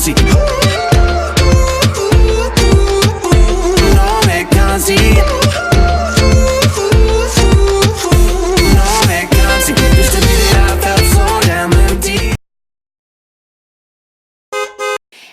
cansi. Non me cansi. Non me cansi di stabilire personalmente.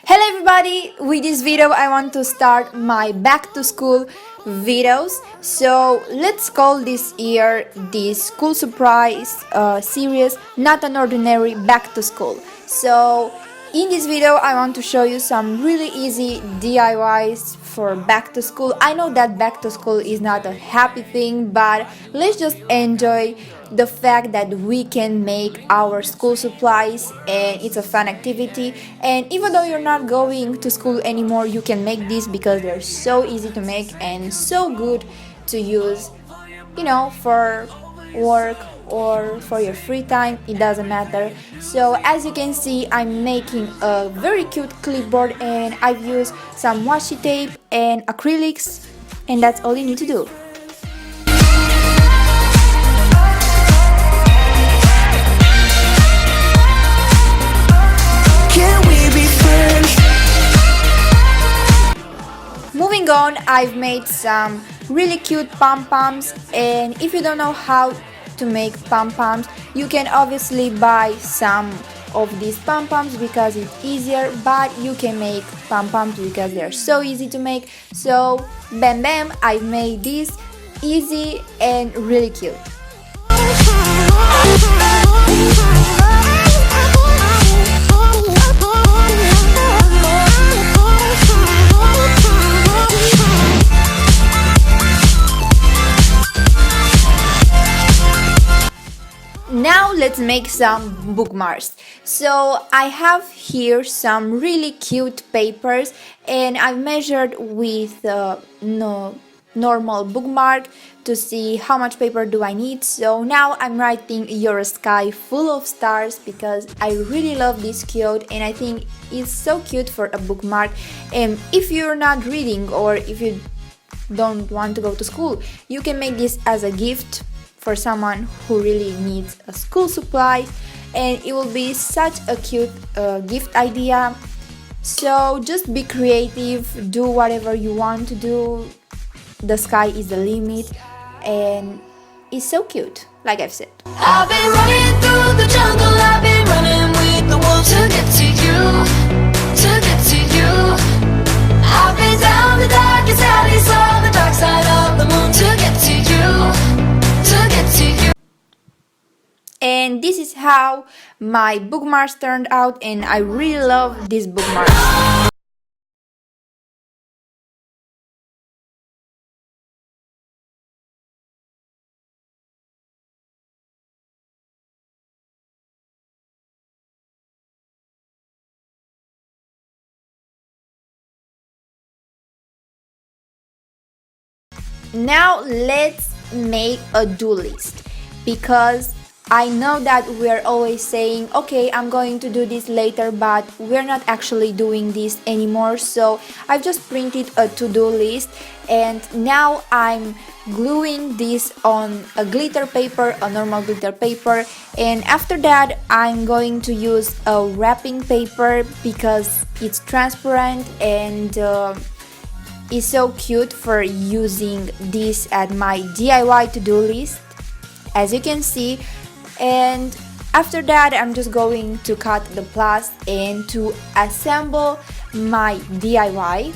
Hello everybody! With this video I want to start my back to school videos. So let's call this year the school surprise series Not an Ordinary Back to School. So in this video I want to show you some really easy DIYs for back to school. I know that back to school is not a happy thing, but let's just enjoy the fact that we can make our school supplies and it's a fun activity. And even though you're not going to school anymore, you can make these because they're so easy to make and so good to use, you know, for work or for your free time, it doesn't matter. So as you can see, I'm making a very cute clipboard and I've used some washi tape and acrylics, and that's all you need to do. Moving on, I've made some really cute pom-poms, and if you don't know how to make pom-poms, you can obviously buy some of these pom-poms because it's easier, but you can make pom-poms because they're so easy to make. So bam bam, I've made this easy and really cute. Now let's make some bookmarks. So I have here some really cute papers and I've measured with normal bookmark to see how much paper do I need. So now I'm writing "You're a sky full of stars" because I really love this quote and I think it's so cute for a bookmark. And if you're not reading or if you don't want to go to school, you can make this as a gift for someone who really needs a school supply, and it will be such a cute gift idea. So just be creative, do whatever you want to do. The sky is the limit and it's so cute, like I've said. I've been running through the jungle, I've been running with the wolves to get to you, to get to you. I've been down the darkest alley, saw the dark side of the moon to get to you. And this is how my bookmarks turned out, and I really love these bookmarks. Now let's make a do list, because I know that we're always saying, okay, I'm going to do this later, but we're not actually doing this anymore. So I've just printed a to-do list and now I'm gluing this on a glitter paper, a normal glitter paper, and after that I'm going to use a wrapping paper because it's transparent and it's so cute for using this at my DIY to-do list, as you can see. And after that I'm just going to cut the plus and to assemble my DIY.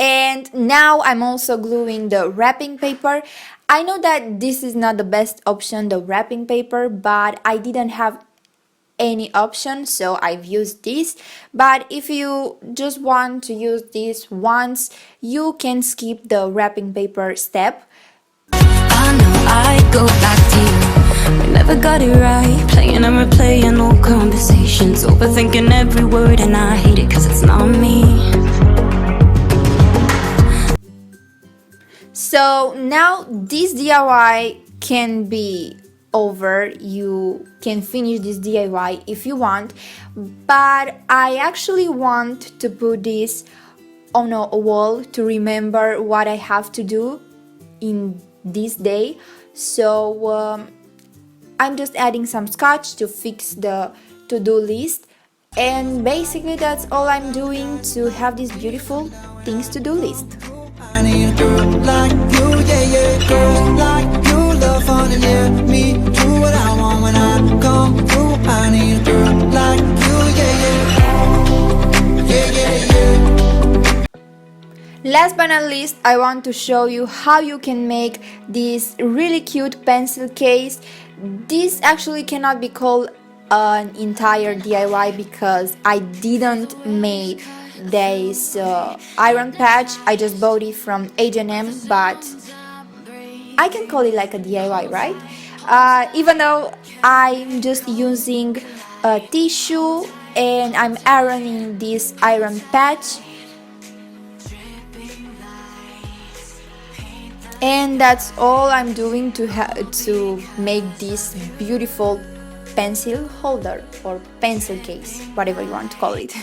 And now I'm also gluing the wrapping paper. I know that this is not the best option, the wrapping paper, but I didn't have any option, so I've used this. But if you just want to use this once, you can skip the wrapping paper step. I know I go back to you. We never got it right, playing and replaying old conversations, overthinking every word, and I hate it cause it's not me. So now this DIY can be over. You can finish this DIY if you want, but I actually want to put this on a wall to remember what I have to do in this day. So I'm just adding some scotch to fix the to-do list, and basically that's all I'm doing to have this beautiful things to do list. I need a girl like you, yeah, yeah. Girls like you, love fun and yeah. Me, do what I want when I come through. I need a girl like you, yeah, yeah. Yeah, yeah, yeah. Last but not least, I want to show you how you can make this really cute pencil case. This actually cannot be called an entire DIY because I didn't make this iron patch. I just bought it from H&M, but I can call it like a DIY, right? Even though I'm just using a tissue and I'm ironing this iron patch. And that's all I'm doing to make this beautiful pencil holder or pencil case, whatever you want to call it.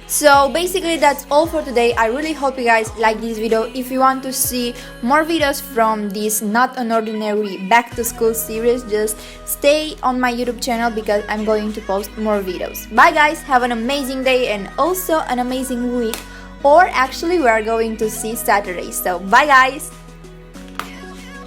So basically that's all for today. I really hope you guys like this video. If you want to see more videos from this Not an Ordinary back to school series, just stay on my YouTube channel because I'm going to post more videos. Bye guys, have an amazing day and also an amazing week, or actually we are going to see Saturday. So bye guys.